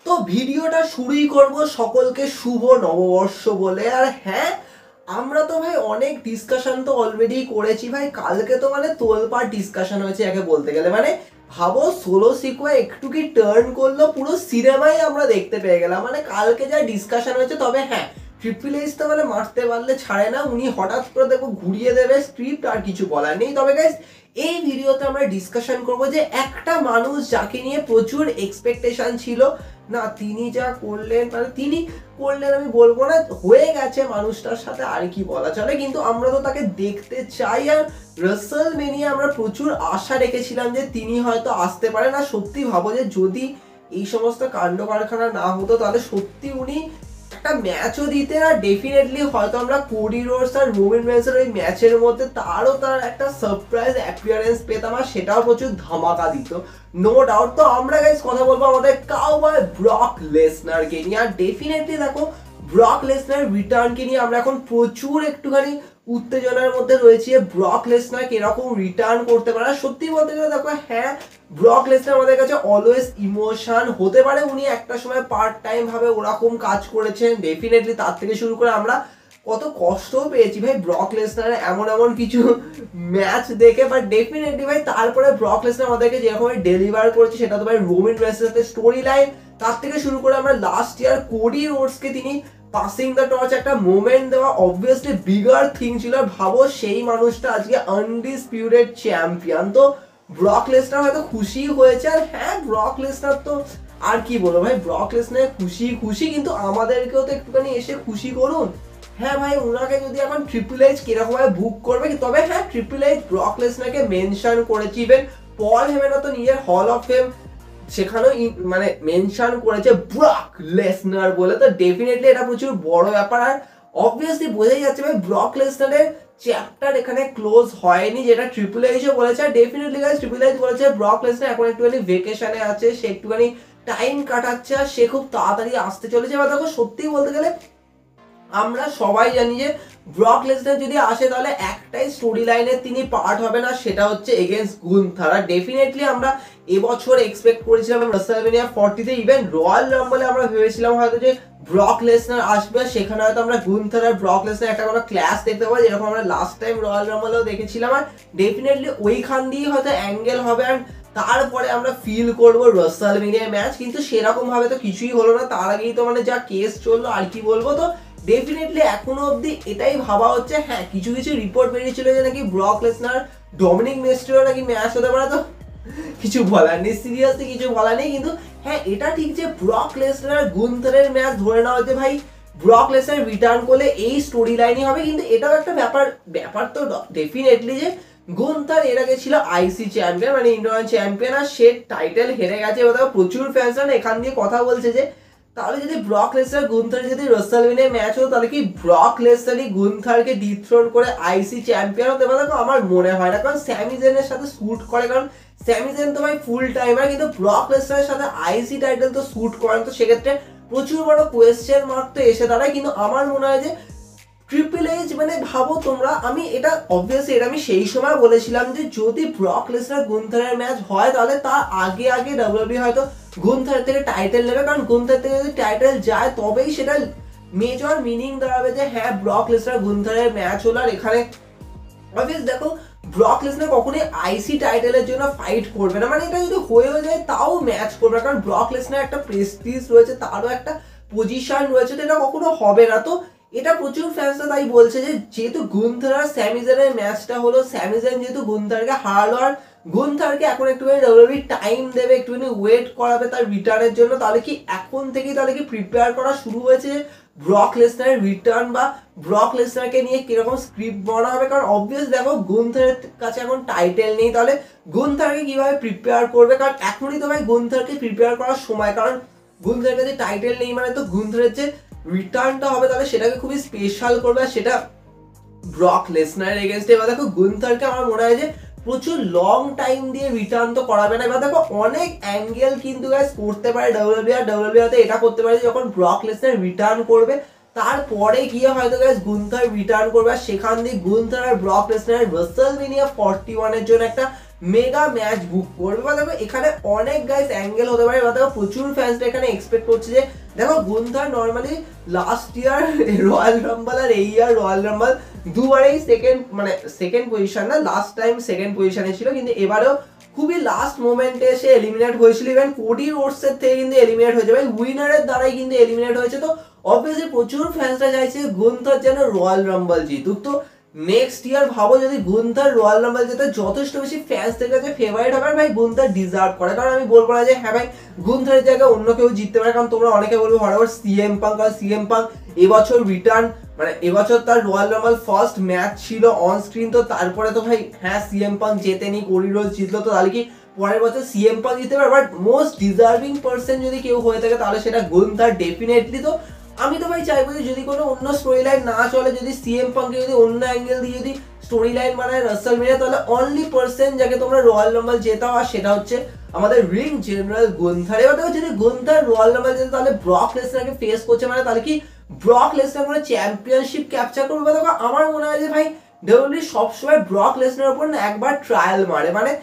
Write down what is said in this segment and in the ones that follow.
তো ভিডিওটা শুরুই করব সকলকে শুভ নববর্ষ বলে। আর হ্যাঁ, আমরা তো ভাই অনেক ডিসকাশন তো অলরেডি করেছি ভাই। কালকে তো মানে তোলপাড় ডিসকাশন হয়েছে একে বলতে গেলে। মানে ভাবো, সোলো সিকোয়া একটু কি টার্ন করলো, পুরো সিনেমাই আমরা দেখতে পেয়ে গেলাম। মানে কালকে যা ডিসকাশন হয়েছে। তবে হ্যাঁ, ট্রিপল এইচ তো মানে মারতে পারলে ছাড়ে না, উনি হঠাৎ করে দেখো ঘুরিয়ে দেবে স্ক্রিপ্ট, আর কিছু বলার নেই। তবে গাইস, এই ভিডিওতে আমরা ডিসকাশন করব যে একটা মানুষ যাকে নিয়ে প্রচুর এক্সপেকটেশন ছিল না, তিনি যা করলেন, মানে তিনি করলেন আমি বলবো না, হয়ে গেছে মানুষটার সাথে, আর কি বলা চলে। কিন্তু আমরা তো তাকে দেখতে চাই। আর রাসেলমেনিয়া আমরা প্রচুর আশা রেখেছিলাম যে তিনি হয়তো আসতে পারেন। আর সত্যি ভাবো যে যদি এই সমস্ত কাণ্ড কারখানা না হতো তাহলে সত্যি উনি একটা ম্যাচও দিতেন। আর ডেফিনেটলি হয়তো আমরা কোডি রোডস আর রোমান রেন্সের ওই ম্যাচের মধ্যে তার একটা সারপ্রাইজ অ্যাপিয়ারেন্স পেতাম, আর সেটাও প্রচুর ধামাকা দিত, নো ডাউট। তো আমরা গাইস কথা বলবো আমাদের কাউবয় ব্রক লেসনারকে নিয়ে। আর ডেফিনেটলি দেখো, ব্রক লেসনার রিটার্নকে নিয়ে আমরা এখন প্রচুর একটুখানি উত্তেজনার মধ্যে রয়েছে। ব্রক লেসনার কিরকম রিটার্ন করতে পারে। সত্যি বলতে গেলে দেখো, হ্যাঁ, ব্রক লেসনার আমাদের কাছে অলওয়েজ ইমোশন হতে পারে। উনি একটা সময় পার্ট টাইম ভাবে ওরকম কাজ করেছেন ডেফিনেটলি। তার থেকে শুরু করে আমরা কত কষ্টও পেয়েছি ভাই ব্রক লেসনারের এমন এমন কিছু ম্যাচ দেখে। বাট ডেফিনেটলি ভাই তারপরে ব্রক লেসনার আমাদেরকে যেরকম ডেলিভার করেছে সেটা তো ভাই রোমান রেন্সের সাথে স্টোরি লাইন, তার থেকে শুরু করে আমরা লাস্ট ইয়ার কোডি রোডসকে তিনি পাসিং দ্য টর্চ একটা মোমেন্ট দেওয়া অবভিয়াসলি বিগার থিং ছিল। ভাবো সেই মানুষটা আজকে আনডিসপিউটেড চ্যাম্পিয়ন। তো ব্রক লেসনার হয়তো খুশি হয়েছে। আর হ্যাঁ, ব্রক লেসনার তো আর কি বলবো ভাই, ব্রক লেসনার খুশি খুশি, কিন্তু আমাদেরকেও তো একটুখানি এসে খুশি করুন। হ্যাঁ ভাই, ওনাকে যদি এখন ট্রিপল এইচ কিরকম ভাবে বুক করবে, তবে হ্যাঁ, ট্রিপল এইচ ব্রক লেসনারকে মেনশন করেছে। ইভেন পল হেমেনও তো নিজের হল অফ ফেম সেখানেও মানে মেনশন করেছে ব্রক লেসনার বলে। তো ডেফিনেটলি এটা প্রচুর বড় ব্যাপার। আর অবভিয়াসলি বোঝাই যাচ্ছে ভাই ব্রক লেসনারের চ্যাপ্টার এখানে ক্লোজ হয়নি, যেটা ট্রিপল এইচও বলেছে। আর ডেফিনেটলি গাইস, ট্রিপল এইচ বলেছে ব্রক লেসনার এখন একটুখানি ভেকেশনে আছে, সে একটুখানি টাইম কাটাচ্ছে, আর সে খুব তাড়াতাড়ি আসতে চলেছে। বা দেখো, সত্যি বলতে গেলে আমরা সবাই জানি যে ব্রক লেসনার যদি আসে তাহলে একটাই স্টোরি লাইনের তিনি পার্ট হবে না, সেটা হচ্ছে এগেইনস্ট গুন্থার। আর ডেফিনেটলি আমরা এবছর এক্সপেক্ট করেছিলাম রাসেলমেনিয়া 40-তে, ইভেন রয়্যাল রাম্বলে আমরা ভেবেছিলাম হয়তো যে ব্রক লেসনার আসবে, সেখানে হয়তো আমরা গুন্থার আর ব্রক লেসনার একটা কোনো ক্লাস দেখতে পাবো, যেরকম আমরা লাস্ট টাইম রয়্যাল রাম্বলেও দেখেছিলাম। আর ডেফিনেটলি ওইখান দিয়েই হয়তো অ্যাঙ্গেল হবে, আর তারপরে আমরা ফিল করবো রাসেলমেনিয়া ম্যাচ। কিন্তু সেরকম ভাবে তো কিছুই হলো না। তার আগেই তো মানে যা কেস চললো, আর কি বলবো। তো ডেফিনেটলি এখনো অবধি এটাই ভাবা হচ্ছে, হ্যাঁ, কিছু কিছু রিপোর্ট বেরিয়েছিল যে নাকি ব্রক লেসনার ডমিনিক মিস্টেরিও নাকি ম্যাচ হতে পারে। তো কিছু বলার নেই, সিরিয়াসলি কিছু বলার নেই। কিন্তু হ্যাঁ, এটা ঠিক যে ব্রক লেসনার গুন্থারের ম্যাচ ধরে নেওয়া হচ্ছে ভাই, ব্রক লেসনার রিটার্ন করলে এই স্টোরি লাইনই হবে। কিন্তু এটাও একটা ব্যাপার তো ডেফিনেটলি যে গুন্থার এর আগে ছিল আইসি চ্যাম্পিয়ন, মানে ইন্ডিয়ান চ্যাম্পিয়ন, আর সে টাইটেল হেরে গেছে। প্রচুর ফ্যান্সরা এখান দিয়ে কথা বলছে যে তাহলে যদি ব্রক লেসনার গুন্থার যদি রাসেলমেনিয়া ম্যাচ হতো তাহলে কি ব্রক লেসনারই গুন্থারকে ডিথ্রোন করে আইসি চ্যাম্পিয়ন হতে পারে? দেখো, আমার মনে হয় না, কারণ স্যামি জেনের সাথে স্যুট করে, কারণ স্যামি জেন তো ভাই ফুল টাইমার, কিন্তু ব্রক লেসনারের সাথে আইসি টাইটেল তো স্যুট করে। তো সেক্ষেত্রে প্রচুর বড় কোয়েশ্চেন মার্ক তো এসে দাঁড়ায়। কিন্তু আমার মনে হয় যে ট্রিপল এইচ, মানে ভাবো তোমরা, আমি এটা অবভিয়াসলি এটা আমি সেই সময় বলেছিলাম যে যদি ব্রক লেসনার গুন্থারের ম্যাচ হয় তাহলে তার আগে আগে ডাব্লিউডাব্লিউই হয়তো গুন্থার থেকে টাইটেল নেবে, কারণ গুন্থার থেকে যদি টাইটেল যায় তবেই সেটা মেজর মিনিং দাঁড়াবে যে হ্যাঁ, ব্রক লেসনার গুন্থারের ম্যাচ হলো। আর এখানে অবভিয়াস দেখো, ব্রক লেসনার কখনোই আইসি টাইটেলের জন্য ফাইট করবে না, মানে এটা যদি হয়েও যায় তাও ম্যাচ করবে না, কারণ ব্রক লেসনার একটা প্রেস্টিজ রয়েছে, তারও একটা পজিশন রয়েছে, তো এটা কখনো হবে না। তো এটা প্রচুর ফ্যান্সরা তাই বলছে যে যেহেতু গুন্থার আর স্যামি জেনের ম্যাচটা হলো, স্যামি জেন যেহেতু গুন্থারকে হারালো, আর গুন্থারকে এখন একটুখানি ডাব্লিউডাব্লিউ টাইম দেবে, একটুখানি ওয়েট করাবে তার রিটার্নের জন্য, তাহলে কি এখন থেকেই তাহলে কি প্রিপেয়ার করা শুরু হয়েছে ব্রক লেসনারের রিটার্ন বা ব্রক লেসনারকে নিয়ে কিরকম স্ক্রিপ্ট বনা হবে? কারণ অবভিয়াস দেখো, গুন্থারের কাছে এখন টাইটেল নেই, তাহলে গুন্থারকে কিভাবে প্রিপেয়ার করবে? কারণ এখনই তো ভাই গুন্থারকে প্রিপেয়ার করার সময়, কারণ গুন্থারের কাছে টাইটেল নেই, মানে তো গুন্থারের যে রিটার্নটা হবে তাহলে সেটাকে খুবই স্পেশাল করবে, আর সেটা ব্রক লেসনারের এগেনস্টে। এবার দেখো, গুন্থারকে আমার মনে হয় যে প্রচুর লং টাইম দিয়ে রিটার্ন তো করাবে না। এবার দেখো, অনেক অ্যাঙ্গেল কিন্তু গাইস করতে পারে ডাব্লিউডাব্লিউ, আর ডাব্লিউডাব্লিউ হয়তো এটা করতে পারে যখন ব্রক লেসনার রিটার্ন করবে তারপরে গিয়ে হয়তো গাইস গুন্থার রিটার্ন করবে, আর সেখান দিয়ে গুন্থার আর ব্রক লেসনার রাসেলমেনিয়া 41 এর জন্য একটা মেগা ম্যাচ বুক করবে। বা দেখো এখানে অনেক গাইস অ্যাঙ্গেল হতে পারে, বা দেখো প্রচুর ফ্যান্সরা এখানে এক্সপেক্ট করছে যে দেখো Gunther normally last year Royal Rumble আর এই ইয়ার রয়্যাল রাম্বল দুবারেই সেকেন্ড পজিশন না, লাস্ট টাইম সেকেন্ড পজিশনে ছিল, কিন্তু এবারেও খুবই লাস্ট মোমেন্টে এসে এলিমিনেট হয়েছিল। ইভেন কোডি রোডসের থেকে কিন্তু এলিমিনেট হয়েছে, ভাই উইনারের দ্বারাই কিন্তু এলিমিনেট হয়েছে। তো অবভিয়াসলি প্রচুর ফ্যান্সরা চাইছে গুন্থার যেন রয়্যাল রাম্বল জিতুক। তো নেক্সট ইয়ার ভাবো যদি গুন্থার রয়্যাল রাম্বল যেতে যথেষ্ট বেশি ফ্যান্সদের কাছে ফেভারিট হবে, ভাই গুন্থার ডিজার্ভ করে। কারণ আমি বলবো না যে হ্যাঁ ভাই গুন্থারের জায়গায় অন্য কেউ জিততে পারে, কারণ তোমরা অনেকে বলবো হঠাৎ সিএম পাঙ্ক, কারণ সিএম পাঙ্ক এবছর রিটার্ন, এবছর তার রয়্যাল রাম্বল ফার্স্ট ম্যাচ ছিল অন স্ক্রিন। তো তারপরে তো ভাই হ্যাঁ সিএম পাঙ্ক জেতেনি, কোডি রোডস জিতলো, তো তাহলে কি পরের বছর সিএম পাঙ্ক জিততে পারে? বাট মোস্ট ডিজার্ভিং পার্সন যদি কেউ হয়ে থাকে তাহলে সেটা গুন্থার ডেফিনেটলি। তো আমি তো ভাই চাইবো যে যদি কোনো অন্য স্টোরি লাইন না চলে, যদি সিএম পাঙ্কে যদি অন্য অ্যাঙ্গেল দিয়ে যদি স্টোরি লাইন বানায় রাসেলমেনিয়া, তাহলে অনলি পার্সন যাকে তোমরা রয়্যাল রাম্বল জেতাও আর সেটা হচ্ছে আমাদের রিং জেনারেল গুন্থার। এবার দেখো যদি গুন্থার রয়্যাল রাম্বল জেতে তাহলে ব্রক লেসনারকে ফেস করছে, তাহলে কি ব্রক লেসনার কোনো চ্যাম্পিয়নশিপ ক্যাপচার করবে? দেখো আমার মনে হয় যে ভাই ডব্লিউডব্লিউ সবসময় ব্রক লেসনার উপর না একবার ট্রায়াল মারে,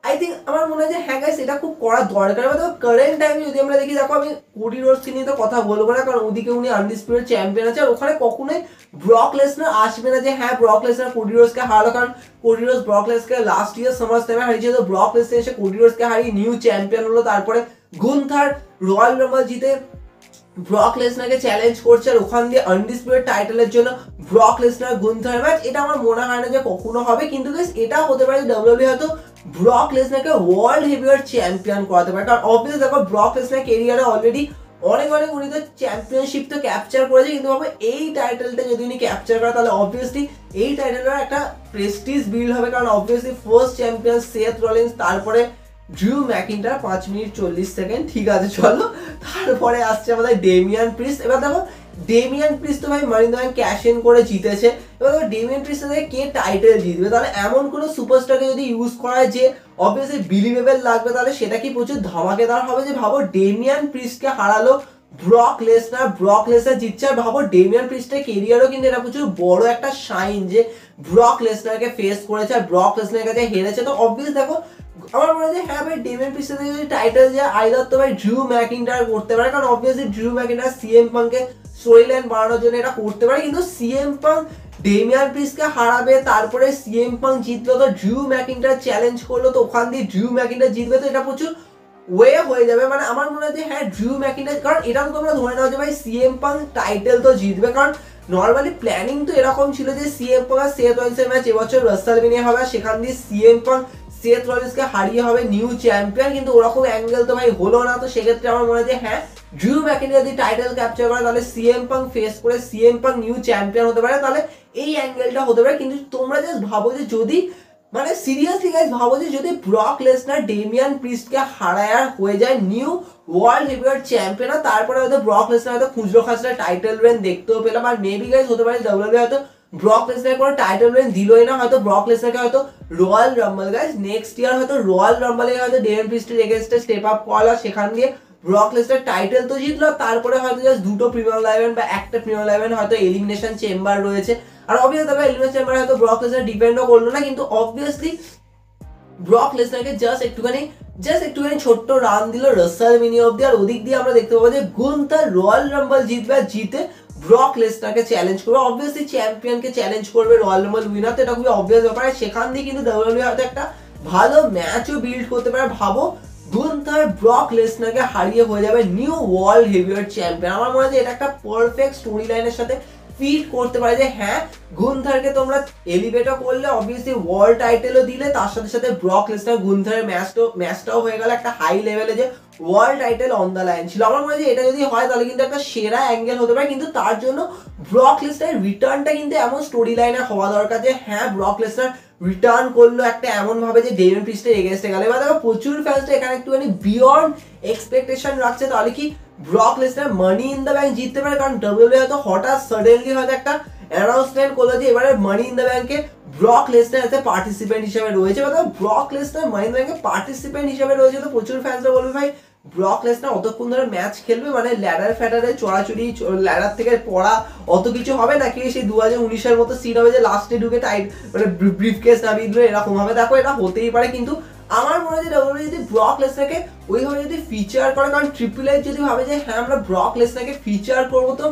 আই থিঙ্ক আমার মনে হয় যে হ্যাঁ গাইস এটা খুব করা দরকার। দেখো কারেন্ট টাইমে যদি আমরা দেখি, দেখো আমি কোডি রোডসকে নিয়ে তো কথা বলবো না, কারণ ওদিকে উনি আনডিসপিউটেড চ্যাম্পিয়ন আছে, আর ওখানে কখনোই ব্রক লেসনার আসবে না যে হ্যাঁ ব্রক লেসনার কোডি রোডসকে হারালো, কারণ কোডি রোডস ব্রক লেসনারকে লাস্ট ইয়ার সামারস্ল্যামে হারিয়েছে। তো ব্রক লেসনার এসে কোডি রোডসকে হারিয়ে নিউ চ্যাম্পিয়ন হলো, তারপরে গুন্থার রয়্যাল রাম্বল জিতে ব্রক লেসনারকে চ্যালেঞ্জ করছে, আর ওখান দিয়ে আনডিসপিউটেড টাইটেলের জন্য ব্রক লেসনার গুন্থার ম্যাচ। এটা আমার মনে হয় না যে কখনো হবে, কিন্তু গাইস এটা হতে পারে ডব্লিউডব্লিউ হয়তো ব্রক লেসনারকে ওয়ার্ল্ড হেভিওয়েট চ্যাম্পিয়ন করাতে পারে। কারণ অবভিয়াসলি দেখো ব্রক লেসনার কেরিয়ারে অলরেডি অনেক উনি তো চ্যাম্পিয়নশিপ তো ক্যাপচার করেছে, কিন্তু ভাবে এই টাইটেলটা যদি উনি ক্যাপচার করে তাহলে অবভিয়াসলি এই টাইটেলের একটা প্রেস্টিজ বিল্ড হবে। কারণ obviously first champion Seth Rollins, তারপরে ড্রিউ ম্যাকিন্টায়ার 5 মিনিট 40 সেকেন্ড, ঠিক আছে চলো। তারপরে আসছে আমাদের ডেমিয়ান প্রিস্ট। এবার দেখো ডেমিয়ান প্রিস্ট তো ভাই Money in the Bank cash in করে জিতেছে। এবার দেখো ডেমিয়ান প্রিস্ট থেকে কে টাইটেল জিতবে? তাহলে এমন কোনো সুপারস্টারকে যদি ইউজ করা হয় যে অবভিয়াসলি বিলিভেবল লাগবে, তাহলে সেটা কি প্রচুর ধামাকেদার হবে। যে ভাবো ডেমিয়ান প্রিস্টকে হারালো ব্রক লেসনার জিতছে, আর ভাবো ডেমিয়ান প্রিস্টের কেরিয়ারও কিন্তু এটা প্রচুর বড় একটা শাইন যে ব্রক লেসনারকে ফেস করেছে আর ব্রক লেসনারের কাছে হেরেছে। তো অবভিয়াস দেখো আমার মনে হয় হ্যাঁ ভাই ডেমিয়ান প্রিস্টের থেকে যদি টাইটেল যায় আইদার তো ভাই ড্রিউ ম্যাকিন্টায়ার করতে পারে, কারণ অবভিয়াসলি ড্রিউ ম্যাকিন্টায়ার সিএম পাঙ্কে স্টোরি লাইন বাড়ানোর জন্য এটা করতে পারে, কিন্তু সিএম পাঙ্ক ডেমিয়ান প্রিস্টকে হারাবে, তারপরে সিএম পাঙ্ক জিতলো, তো ড্রিউ ম্যাকিন্টায়ার চ্যালেঞ্জ করলো, তো ওখান দিয়ে ড্রিউ ম্যাকিন্টায়ার জিতবে, তো এটা প্রচুর ওয়ে হয়ে যাবে। আমার মনে হয় যে হ্যাঁ ড্রিউ ম্যাকিন্টায়ার, কারণ এটা তো তোমরা ধরে নাও যে ভাই সিএম পাঙ্ক টাইটেল তো জিতবে, কারণ নর্মালি প্ল্যানিং তো এরকম ছিল যে সিএম পাঙ্ক আর সেথ রলিন্সের ম্যাচ এবছর রাসেলমেনিয়া হবে, সেখান দিয়ে সিএম পাঙ্ক সেথ রলিন্সকে হারিয়ে হবে নিউ চ্যাম্পিয়ন, কিন্তু ওরকম অ্যাঙ্গেল তো ভাই হলো না। তো সেক্ষেত্রে আমার মনে হয় যে হ্যাঁ ড্রিউ ম্যাকিন্টায়ার যদি টাইটেল ক্যাপচার করে তাহলে সিএম পাঙ্ক ফেস করে সিএম পাঙ্ক নিউ চ্যাম্পিয়ন হতে পারে, তাহলে এই অ্যাঙ্গেলটা হতে পারে। কিন্তু তোমরা জাস্ট ভাবো যে যদি সিরিয়াসলি গাইস ভাবো যে যদি ব্রক লেসনার ডেমিয়ান প্রিস্টকে হারায় হয়ে যায় নিউ ওয়ার্ল্ড হেভিওয়েট চ্যাম্পিয়ন, তারপরে হয়তো ব্রক লেসনার হয়তো খুচরো খাচরা টাইটেল রেন দেখতেও পেলাম, আর মেবি গাইস হতে পারে ডব্লিউডব্লিউ হয়তো ব্রক লেসনার কোনো টাইটেল রেন দিলই না, হয়তো ব্রক লেসনারকে হয়তো royal Rumble guys next year হয়তো রয়্যাল রাম্বলে হয়তো ডেমিয়ান প্রিস্টের এগেইনস্টে স্টেপ আপ করা, সেখান দিয়ে ব্রক লেসনার টাইটেল তো জিতলো, তারপরে হয়তো জাস্ট দুটো প্রিমিয়ার ইভেন্ট বা একটা প্রিমিয়ার ইভেন্ট হয়তো এলিমিনেশন চেম্বার রয়েছে, আর অবভিয়াসলি দেখো এলিমিনেশন চেম্বারে হয়তো ব্রক লেসনার ডিপেন্ডও করলো না, কিন্তু অবভিয়াসলি ব্রক লেসনারকে জাস্ট একটুখানি ছোট্ট রান দিল রাসেলমেনিয়া অবধি, আর ওদিক দিয়ে আমরা দেখতে পাবো যে গুন্থার রয়্যাল রাম্বল জিতবে আর জিতে ব্রক লেসনারকে চ্যালেঞ্জ করবে, অবভিয়াসলি চ্যাম্পিয়নকে চ্যালেঞ্জ করবে রয়্যাল রাম্বল উইনার, তো এটা খুবই অবভিয়াস ব্যাপার। সেখান দিয়ে কিন্তু ডব্লিউডব্লিউ হয়তো একটা ভালো ম্যাচও বিল্ড করতে পারে। ভাবো গুন্থার ব্রক লেসনারকে হারিয়ে হয়ে যাবে নিউ ওয়ার্ল্ড হেভিওয়েট চ্যাম্পিয়ন। আমার মনে হয় যে এটা একটা পারফেক্ট স্টোরি লাইনের সাথে ফিট করতে পারে যে হ্যাঁ গুন্থারকে তোমরা এলিভেটও করলে, অবভিয়াসলি ওয়ার্ল্ড টাইটেলও দিলে, তার সাথে সাথে ব্রক লেসনার গুন্থারের ম্যাচটাও হয়ে গেল একটা হাই লেভেলে যে world title on the line ছিল। আমার মনে হয় যে এটা যদি হয় তাহলে কিন্তু একটা সেরা অ্যাঙ্গেল হতে পারে, কিন্তু তার জন্য ব্রক লেসনারের রিটার্নটা কিন্তু এমন স্টোরি লাইনে হওয়া দরকার যে হ্যাঁ ব্রক লেসনার রিটার্ন করলো একটা এমন ভাবে যে ডেমিয়ান প্রিস্টের এগেইনস্টে গেলে, বা দেখো প্রচুর ফ্যান্সরা এখানে একটুখানি বিয়ন্ড এক্সপেকটেশন রাখছে, তাহলে কি Brock Lesnar money in the bank জিততে পারে, কারণ ডব্লিউডব্লিউ হয়তো হঠাৎ সাডেনলি হয়তো একটা অ্যানাউন্সমেন্ট করলো যে এবারে মানি ইন দ্য ব্যাংকে ব্রক লেসনার এতে পার্টিসিপেন্ট হিসেবে রয়েছে, বা Brock Lesnar money in the ব্যাংকে পার্টিসিপেন্ট হিসেবে রয়েছে, তো প্রচুর ফ্যান্সরা বলবে ভাই ব্রক লেসনার অতক্ষণ ধরে ম্যাচ খেলবে, মানে ল্যাডার ফ্যাডারে চড়াচড়ি, ল্যাডার থেকে পড়া অত কিছু হবে নাকি সেই 2019-এর মতো সিন হবে যে লাস্টে ঢুকে টাইট মানে ব্রিফকেস নামিয়ে দিল এরকম হবে। দেখো এটা হতেই পারে, কিন্তু আমার মনে হয় যে ডাব্লিউডাব্লিউ যদি ব্রক লেসনারকে ওইভাবে যদি ফিচার করে, কারণ ট্রিপল এইচ যদি ভাবে যে হ্যাঁ আমরা ব্রক লেসনারকে ফিচার করবো, তো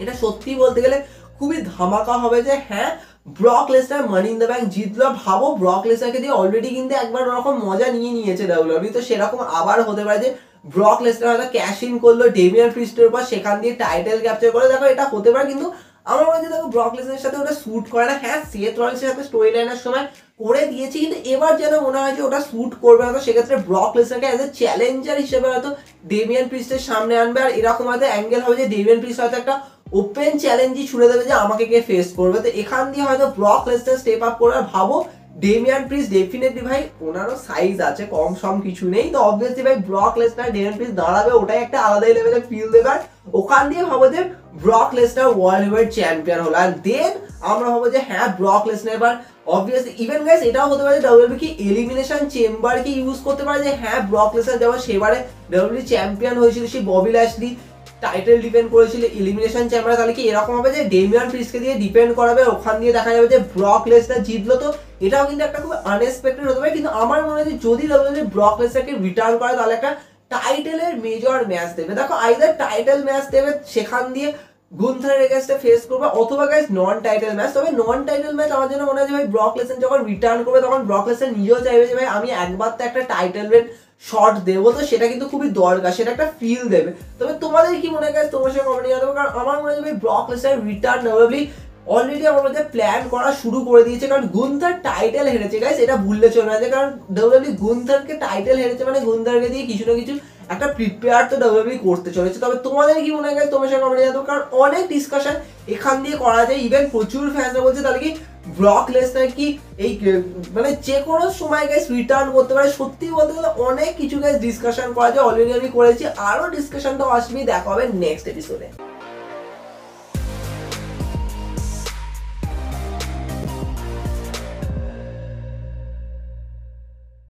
এটা সত্যি বলতে গেলে খুবই ধামাকা হবে যে হ্যাঁ Brock Lesnar money in the bank জিতলো। ভাবো ব্রক লেসনারকে দিয়ে অলরেডি কিন্তু একবার ওরকম মজা নিয়ে নিয়েছে ডাব্লিউডাব্লিউ, তো সেরকম আবার হতে পারে যে ব্রক লেসনার হয়তো ক্যাশ ইন করলো ডেমিয়ান প্রিস্টের উপর, সেখান দিয়ে টাইটেল ক্যাপচার করে। দেখো এটা হতে পারে, কিন্তু আমার মনে হয় দেখো ব্রক লেসনারের সাথে ওটা স্যুট করে না। হ্যাঁ সেথ রলিন্সের সাথে স্টোরি লাইনের সময় করে দিয়েছি, কিন্তু এবার যেন মনে হয় যে ওটা স্যুট করবে না, তো সেক্ষেত্রে ব্রক লেসনারকে অ্যাজ এ চ্যালেঞ্জার হিসেবে হয়তো ডেমিয়ান প্রিস্টের সামনে আনবে। আর এরকম হয়তো অ্যাঙ্গেল হবে যে ডেমিয়ান প্রিস্ট হয়তো একটা ওপেন চ্যালেঞ্জই ছুড়ে দেবে যে আমাকে কে ফেস করবে, তো এখান দিয়ে হয়তো ব্রক লেসনার স্টেপ আপ করে। আর ভাবো ডেমিয়ান প্রিস্ট ডেফিনেটলি ভাই ওনারও সাইজ আছে, কম সম কিছু নেই, তো অবভিয়াসলি ভাই ব্রক লেসনার ডেমিয়ান প্রিস্ট দাঁড়াবে, ওটাই একটা আলাদাই লেভেলের ফিল দেবে। আর ওখান দিয়ে ভাবো যে Brock Lesnar world heavyweight champion হলো, আর দেন আমরা ভাবো যে হ্যাঁ ব্রক লেসনার এবার অবভিয়াসলি ইভেন গাইস এটাও হতে পারে ডাব্লিউডাব্লিউ কি এলিমিনেশন চেম্বারকে ইউজ করতে পারে যে হ্যাঁ ব্রক লেসনার যেমন সেবারে ডাব্লিউডাব্লিউ চ্যাম্পিয়ন হয়েছিল সেই ববি ল্যাশলি টাইটেল ডিপেন্ড করেছিল এলিমিনেশন চেম্বারে, তাহলে কি এরকম হবে যে ডেমিয়ান প্রিস্টকে দিয়ে ডিপেন্ড করাবে, ওখান দিয়ে দেখা যাবে যে ব্রক লেসনার জিতলো, তো এটাও কিন্তু একটা খুব আনএক্সপেক্টেড হতে পারে। কিন্তু আমার মনে হয় যে যদি ডাব্লিউডাব্লিউ ব্রক লেসনারকে রিটার্ন করে তাহলে একটা টাইটেলের মেজর ম্যাচ দেবে। দেখো আইদার টাইটেল ম্যাচ দেবে, সেখান দিয়ে গুন্থারের এগেইনস্টে ফেস করবে, অথবা গাইস নন টাইটেল ম্যাচ। তবে নন টাইটেল ম্যাচ আমার জন্য মনে হয় যে ভাই ব্রক লেসনার যখন রিটার্ন করবে তখন ব্রক লেসনার নিজেও চাইবে যে ভাই আমি একবার তো একটা টাইটেল রেন শট দেবো, তো সেটা কিন্তু খুবই দরকার, সেটা একটা ফিল দেবে। তবে তোমাদের কি মনে হয় গাইস, তোমার সাথে কমেন্টে জানাতে হবে, কারণ আমার মনে হয় ভাই Brock Lesnar return WWE already আমার মধ্যে প্ল্যান করা শুরু করে দিয়েছে, কারণ গুন্থার টাইটেল হেরেছে গাইস, এটা ভুললে চলবে না, কারণ ডাব্লিউডাব্লিউ গুন্থারকে টাইটেল হেরেছে মানে গুন্থারকে দিয়ে কিছু না কিছু একটা প্রিপেয়ার তো ডাব্লিউডাব্লিউ করতে চলেছে। তবে তোমাদের কি মনে হয় তোমার সাথে কমেন্টে জানাতে হবে, কারণ অনেক ডিসকাশন এখান দিয়ে করা যায়, ইভেন প্রচুর ফ্যান্সরা বলছে তাহলে কি ব্রক লেসনার কি এই মানে যে কোনো সময় গাইস রিটার্ন করতে পারে। সত্যি বলতে গেলে অনেক কিছু গাইস ডিসকাশন করা যায়, অলরেডি আমি করেছি, আরো ডিসকাশন তো আসবেই, দেখা হবে নেক্সট এপিসোডে।